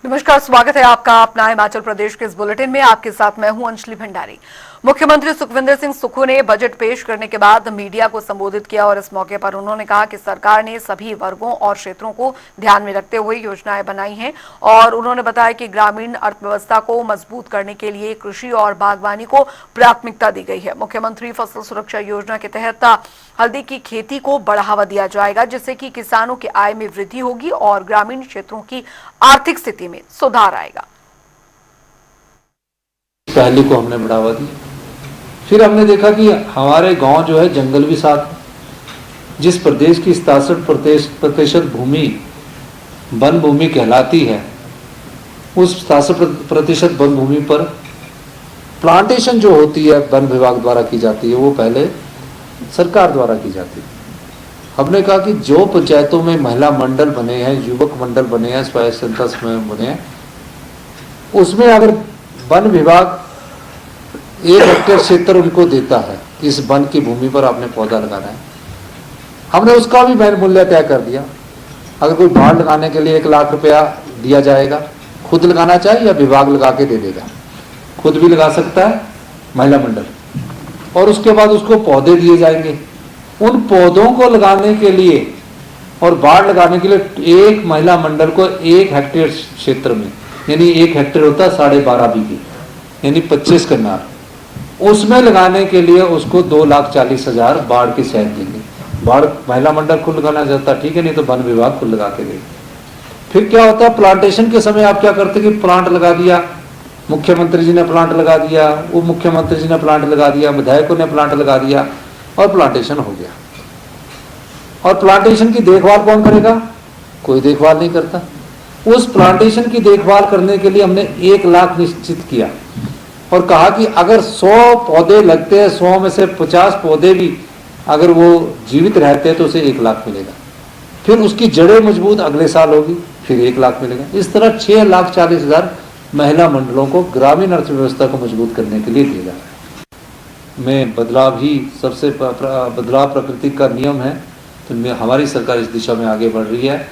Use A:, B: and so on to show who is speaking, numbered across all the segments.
A: नमस्कार, स्वागत है आपका अपना हिमाचल प्रदेश के इस बुलेटिन में। आपके साथ मैं हूं अंजलि भंडारी। मुख्यमंत्री सुखविंदर सिंह सुक्खू ने बजट पेश करने के बाद मीडिया को संबोधित किया और इस मौके पर उन्होंने कहा कि सरकार ने सभी वर्गों और क्षेत्रों को ध्यान में रखते हुए योजनाएं बनाई हैं और उन्होंने बताया कि ग्रामीण अर्थव्यवस्था को मजबूत करने के लिए कृषि और बागवानी को प्राथमिकता दी गई है। मुख्यमंत्री फसल सुरक्षा योजना के तहत हल्दी की खेती को बढ़ावा दिया जाएगा, जिससे कि किसानों की आय में वृद्धि होगी और ग्रामीण क्षेत्रों की आर्थिक स्थिति में सुधार आएगा।
B: पहली को हमने बढ़ावा दिया। फिर हमने देखा कि हमारे गांव जो है जंगल भी साथ, जिस प्रदेश की 67% भूमि वन भूमि कहलाती है, उस 67% वन भूमि पर प्लांटेशन जो होती है वन विभाग द्वारा की जाती है, वो पहले सरकार द्वारा की जाती है। हमने कहा कि जो पंचायतों में महिला मंडल बने हैं, युवक मंडल बने हैं, स्वयं सहायता समूह बने हैं, उसमें अगर वन विभाग 1 हेक्टेयर क्षेत्र उनको देता है, इस वन की भूमि पर आपने पौधा लगाना है, हमने उसका भी वैध मूल्य तय कर दिया। अगर कोई बाढ़ लगाने के लिए 1 लाख रुपया दिया जाएगा, खुद लगाना चाहे या विभाग लगा के दे देगा, खुद भी लगा सकता है महिला मंडल, और उसके बाद उसको पौधे दिए जाएंगे। उन पौधों को लगाने के लिए और बाढ़ लगाने के लिए एक महिला मंडल को 1 हेक्टेयर क्षेत्र में, यानी 1 हेक्टेयर होता है 12.5 बीघे, यानी 25 कनाल, उसमें लगाने के लिए उसको 2,40,000 बाढ़ की सहायता देंगे। बाढ़ महिला मंडल खुद लगाना चाहता ठीक है, नहीं तो वन विभाग खुद लगा के देगा। फिर क्या होता है, प्लांटेशन के समय आप क्या करते कि प्लांट लगा दिया, मुख्यमंत्री जी ने प्लांट लगा दिया, उप मुख्यमंत्री जी ने प्लांट लगा दिया, विधायकों ने प्लांट लगा दिया और प्लांटेशन हो गया। और प्लांटेशन की देखभाल कौन करेगा? कोई देखभाल नहीं करता। उस प्लांटेशन की देखभाल करने के लिए हमने 1 लाख निश्चित किया और कहा कि अगर 100 पौधे लगते हैं, 100 में से 50 पौधे भी अगर वो जीवित रहते हैं तो उसे 1 लाख मिलेगा। फिर उसकी जड़ें मजबूत अगले साल होगी, फिर 1 लाख मिलेगा। इस तरह 6,40,000 महिला मंडलों को ग्रामीण अर्थव्यवस्था को मजबूत करने के लिए दिया जा रहा है। में बदलाव ही सबसे बदलाव प्रकृति का नियम है, तो हमारी सरकार इस दिशा में आगे बढ़ रही है।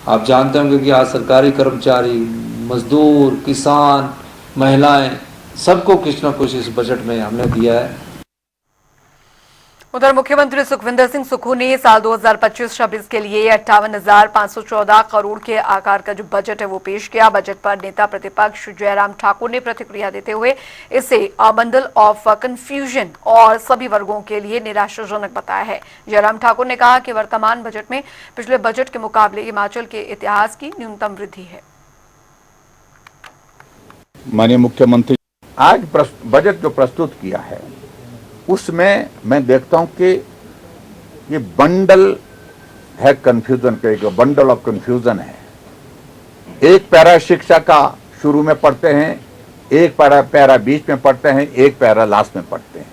B: आप जानते होंगे कि आज सरकारी कर्मचारी, मजदूर, किसान, महिलाएं, सबको कुछ न कुछ इस बजट में हमने दिया है।
A: उधर मुख्यमंत्री सुखविंदर सिंह सुक्खू ने साल 2025-26 के लिए 58,514 करोड़ के आकार का जो बजट है वो पेश किया। बजट पर नेता प्रतिपक्ष जयराम ठाकुर ने प्रतिक्रिया देते हुए इसे अ बंडल ऑफ कंफ्यूजन और सभी वर्गों के लिए निराशाजनक बताया है। जयराम ठाकुर ने कहा कि वर्तमान बजट में पिछले बजट के मुकाबले हिमाचल के इतिहास की न्यूनतम वृद्धि है।
C: माननीय मुख्यमंत्री आज बजट जो प्रस्तुत किया है उसमें मैं देखता हूं कि ये बंडल है कंफ्यूजन का, बंडल ऑफ कंफ्यूजन है। एक पैरा शिक्षा का शुरू में पढ़ते हैं, एक पैरा बीच में पढ़ते हैं, एक पैरा लास्ट में पढ़ते हैं।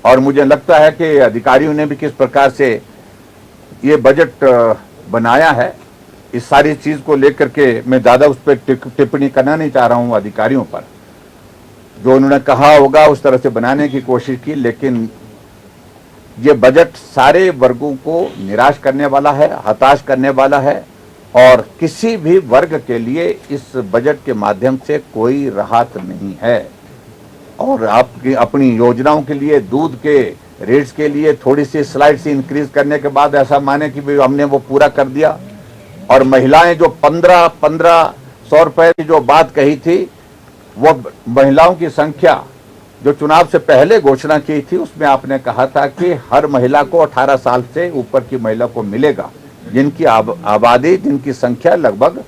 C: और मुझे लगता है कि अधिकारियों ने भी किस प्रकार से ये बजट बनाया है, इस सारी चीज को लेकर के मैं ज्यादा उस पर टिप्पणी करना नहीं चाह रहा हूं। अधिकारियों पर जो उन्होंने कहा होगा उस तरह से बनाने की कोशिश की, लेकिन ये बजट सारे वर्गों को निराश करने वाला है, हताश करने वाला है और किसी भी वर्ग के लिए इस बजट के माध्यम से कोई राहत नहीं है। और आपकी अपनी योजनाओं के लिए, दूध के रेट्स के लिए थोड़ी सी स्लाइड सी इंक्रीज करने के बाद ऐसा माने कि भाई हमने वो पूरा कर दिया। और महिलाएं जो 1500 रुपए की जो बात कही थी, वो महिलाओं की संख्या जो चुनाव से पहले घोषणा की थी उसमें आपने कहा था कि हर महिला को 18 साल से ऊपर की महिला को मिलेगा, जिनकी आबादी, जिनकी संख्या लगभग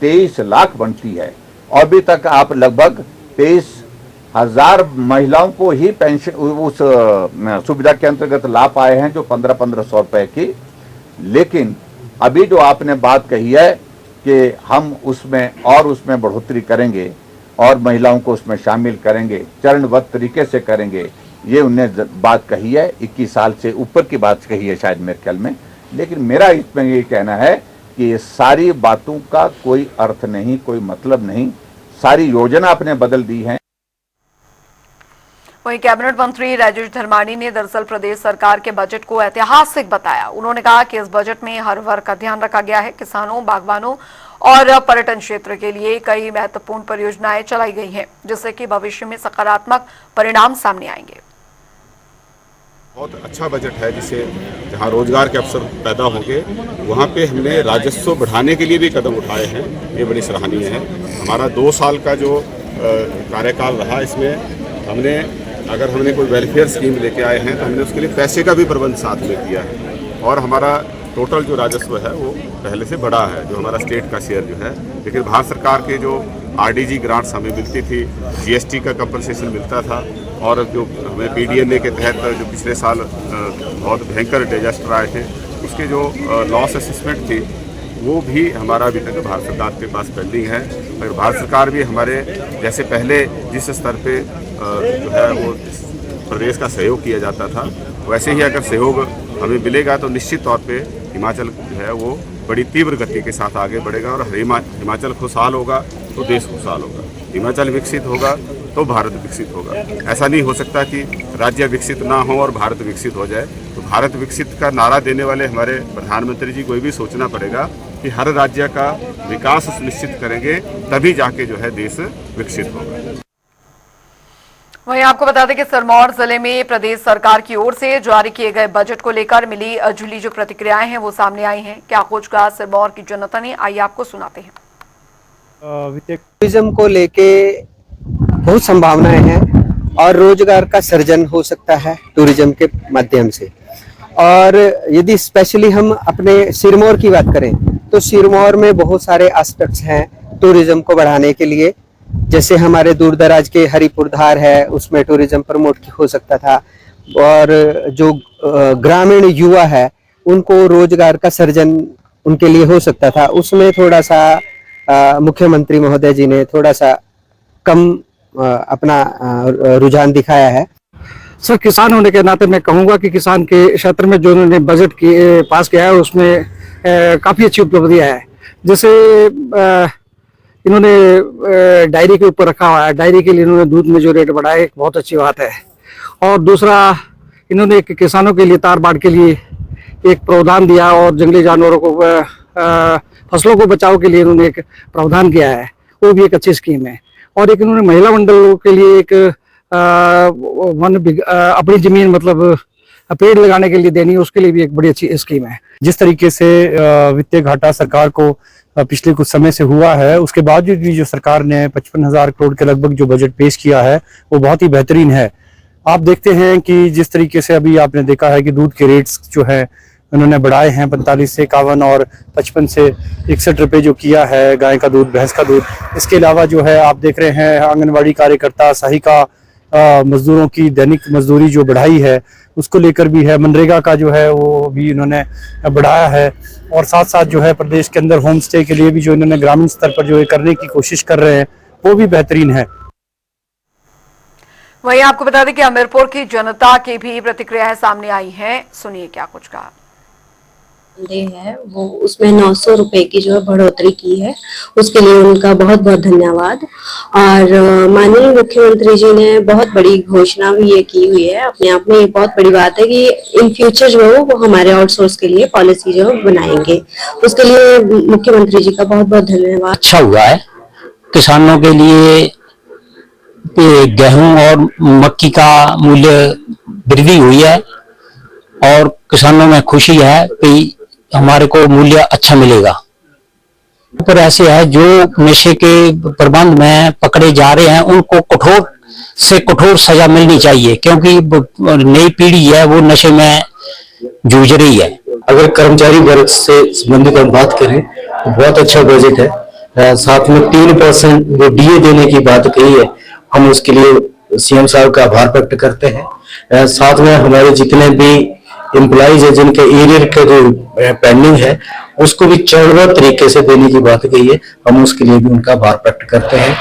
C: 23 लाख बनती है। और अभी तक आप लगभग 23,000 महिलाओं को ही पेंशन उस सुविधा के अंतर्गत ला पाए हैं, जो 1500 रुपए की। लेकिन अभी जो आपने बात कही है कि हम उसमें बढ़ोतरी करेंगे और महिलाओं को उसमें शामिल करेंगे, चरणबद्ध तरीके से करेंगे, ये उन्हें बात कही है। 21 साल से ऊपर की बात कही है शायद मेरे ख्याल में। लेकिन मेरा इसमें ये कहना है कि ये सारी बातों का कोई अर्थ नहीं, कोई मतलब नहीं। सारी योजना आपने बदल दी है।
A: वहीं कैबिनेट मंत्री राजेश धर्माणी ने दरअसल प्रदेश सरकार के बजट को ऐतिहासिक बताया। उन्होंने कहा कि इस बजट में हर वर्ग का ध्यान रखा गया है। किसानों, बागवानों और पर्यटन क्षेत्र के लिए कई महत्वपूर्ण परियोजनाएं चलाई गई हैं, जिससे कि भविष्य में सकारात्मक परिणाम सामने आएंगे।
D: बहुत अच्छा बजट है, जिससे जहां रोजगार के अवसर पैदा होंगे वहां पे हमने राजस्व बढ़ाने के लिए भी कदम उठाए हैं। ये बड़ी सराहनीय है। हमारा 2 साल का जो कार्यकाल रहा, इसमें हमने कोई वेलफेयर स्कीम लेके आए हैं तो हमने उसके लिए पैसे का भी प्रबंध साथ में किया है और हमारा टोटल जो राजस्व है वो पहले से बड़ा है, जो हमारा स्टेट का शेयर जो है। लेकिन भारत सरकार के जो आरडीजी ग्रांट्स हमें मिलती थी, जीएसटी का कंपनसेशन मिलता था और जो हमें पीडीएनए के तहत जो पिछले साल बहुत भयंकर डिजास्टर आए थे, उसके जो लॉस असेसमेंट थी वो भी हमारा अभी तक भारत सरकार के पास पेंडिंग है। और भारत सरकार भी हमारे जैसे पहले जिस स्तर पे जो है वो प्रदेश का सहयोग किया जाता था, वैसे ही अगर सहयोग हमें मिलेगा तो निश्चित तौर पे हिमाचल जो है वो बड़ी तीव्र गति के साथ आगे बढ़ेगा और हिमाचल खुशहाल होगा तो देश खुशहाल होगा। हिमाचल विकसित होगा तो भारत विकसित होगा। ऐसा नहीं हो सकता कि राज्य विकसित ना हो और भारत विकसित हो जाए। तो भारत विकसित का नारा देने वाले हमारे प्रधानमंत्री जी को भी सोचना पड़ेगा कि हर राज्य का विकास सुनिश्चित करेंगे, तभी जाके जो है देश विकसित होगा।
A: वहीं आपको बता दें कि सिरमौर जिले में प्रदेश सरकार की ओर से जारी किए गए बजट को लेकर मिली जुली जो प्रतिक्रियाएं हैं वो सामने आई हैं। क्या कुछ कहा सिरमौर की जनता ने, आइए आपको सुनाते हैं।
E: टूरिज्म को लेके बहुत संभावनाएं हैं और रोजगार का सृजन हो सकता है टूरिज्म के माध्यम से। और यदि स्पेशली हम अपने सिरमौर की बात करें तो सिरमौर में बहुत सारे एस्पेक्ट्स हैं टूरिज्म को बढ़ाने के लिए। जैसे हमारे दूर दराज के हरिपुर धार है, उसमें टूरिज्म प्रमोट हो सकता था और जो ग्रामीण युवा है उनको रोजगार का सृजन उनके लिए हो सकता था। उसमें थोड़ा सा मुख्यमंत्री महोदय जी ने थोड़ा सा कम अपना रुझान दिखाया है।
F: सर, किसान होने के नाते मैं कहूंगा कि किसान के क्षेत्र में जो उन्होंने बजट पास किया है उसमें काफी अच्छी उपलब्धियां है। जैसे इन्होंने डायरी के ऊपर रखा हुआ है, डायरी के लिए इन्होंने दूध में जो रेट बढ़ाया एक बहुत अच्छी बात है। और दूसरा, इन्होंने किसानों के लिए तार बाड़ के लिए एक प्रावधान दिया और जंगली जानवरों को फसलों को बचाव के लिए इन्होंने एक प्रावधान किया है, वो भी एक अच्छी स्कीम है। और एक इन्होंने महिला मंडलों के लिए एक अपनी जमीन मतलब पेड़ लगाने के लिए देनी, उसके लिए भी एक बड़ी अच्छी स्कीम है।
G: जिस तरीके से वित्तीय घाटा सरकार को पिछले कुछ समय से हुआ है, उसके बावजूद भी जो सरकार ने 55,000 करोड़ के लगभग जो बजट पेश किया है वो बहुत ही बेहतरीन है। आप देखते हैं कि जिस तरीके से अभी आपने देखा है कि दूध के रेट्स जो है उन्होंने बढ़ाए हैं 45 से 51 और 55 से 61 रुपए जो किया है गाय का दूध, भैंस का दूध। इसके अलावा जो है आप देख रहे हैं आंगनवाड़ी कार्यकर्ता, सहायिका मजदूरों की दैनिक मजदूरी जो बढ़ाई है उसको लेकर भी है। मनरेगा का जो है वो भी इन्होंने बढ़ाया है और साथ साथ जो है प्रदेश के अंदर होम स्टे के लिए भी जो इन्होंने ग्रामीण स्तर पर जो करने की कोशिश कर रहे हैं वो भी बेहतरीन है।
A: वहीं आपको बता दें कि हमीरपुर की जनता की भी प्रतिक्रियाएं सामने आई हैं, सुनिए क्या कुछ कहा।
H: है वो उसमें 900 रुपए की जो है बढ़ोतरी की है, उसके लिए उनका बहुत बहुत धन्यवाद। और माननीय मुख्यमंत्री जी ने बहुत बड़ी घोषणा भी ये की हुई है, अपने आप में ये बहुत बड़ी बात है कि इन फ्यूचर जो है वो हमारे आउटसोर्स के लिए पॉलिसी जो बनाएंगे, उसके लिए मुख्यमंत्री जी का बहुत बहुत धन्यवाद।
I: अच्छा हुआ है, किसानों के लिए गेहूं और मक्की का मूल्य वृद्धि हुई है और किसानों में खुशी है कि हमारे को मूल्य अच्छा मिलेगा। पर ऐसे है जो नशे के प्रबंध में पकड़े जा रहे हैं उनको कठोर से कठोर सजा मिलनी चाहिए, क्योंकि नई पीढ़ी है वो नशे में जूझ रही है।
J: अगर कर्मचारी वर्ग से संबंधित हम बात करें तो बहुत अच्छा बजट है। साथ में 3% जो डीए देने की बात कही है, हम उसके लिए सीएम साहब का आभार व्यक्त करते हैं। साथ में हमारे जितने भी एम्प्लॉइज है जिनके एरियर के जो पेंडिंग है उसको भी चरणबद्ध तरीके से देने की बात कही है, हम उसके लिए भी उनका आभार व्यक्त करते हैं।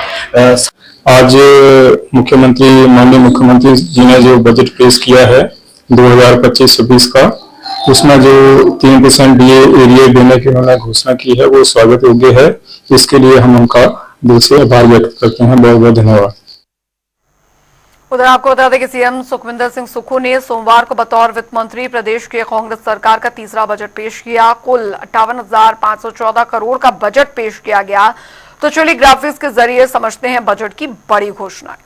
G: आज माननीय मुख्यमंत्री जी ने जो बजट पेश किया है 2025-26 का, उसमें जो 3% डीए एरिया देने की उन्होंने घोषणा की है वो स्वागत योग्य है। इसके लिए हम उनका दिल से आभार व्यक्त करते हैं। बहुत बहुत धन्यवाद।
A: उधर आपको बता दें कि सीएम सुखविंदर सिंह सुक्खू ने सोमवार को बतौर वित्त मंत्री प्रदेश की कांग्रेस सरकार का तीसरा बजट पेश किया। कुल 58,514 करोड़ का बजट पेश किया गया। तो चलिए ग्राफिक्स के जरिए समझते हैं बजट की बड़ी घोषणाएं।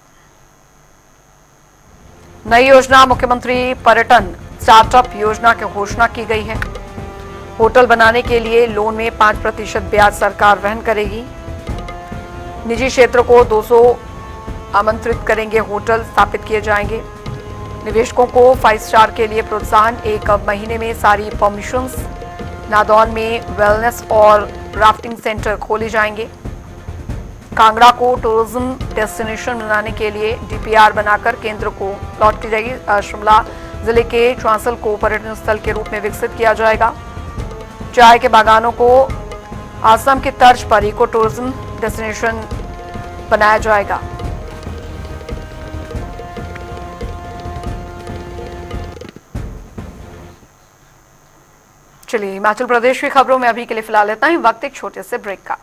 A: नई योजना मुख्यमंत्री पर्यटन स्टार्टअप योजना की घोषणा की गई है। होटल बनाने के लिए लोन में 5% ब्याज सरकार वहन करेगी। निजी क्षेत्र को 200 आमंत्रित करेंगे होटल स्थापित किए जाएंगे। निवेशकों को 5 स्टार के लिए प्रोत्साहन, 1 महीने में सारी परमिशंस। नादौन में वेलनेस और राफ्टिंग सेंटर खोले जाएंगे। कांगड़ा को टूरिज्म डेस्टिनेशन बनाने के लिए डीपीआर बनाकर केंद्र को लौट की जाएगी। शिमला जिले के चांसल को पर्यटन स्थल के रूप में विकसित किया जाएगा। चाय के बागानों को आसाम की तर्ज पर इको टूरिज्म डेस्टिनेशन बनाया जाएगा। चलिए हिमाचल प्रदेश की खबरों में अभी के लिए फिलहाल इतना ही। वक्त एक छोटे से ब्रेक का।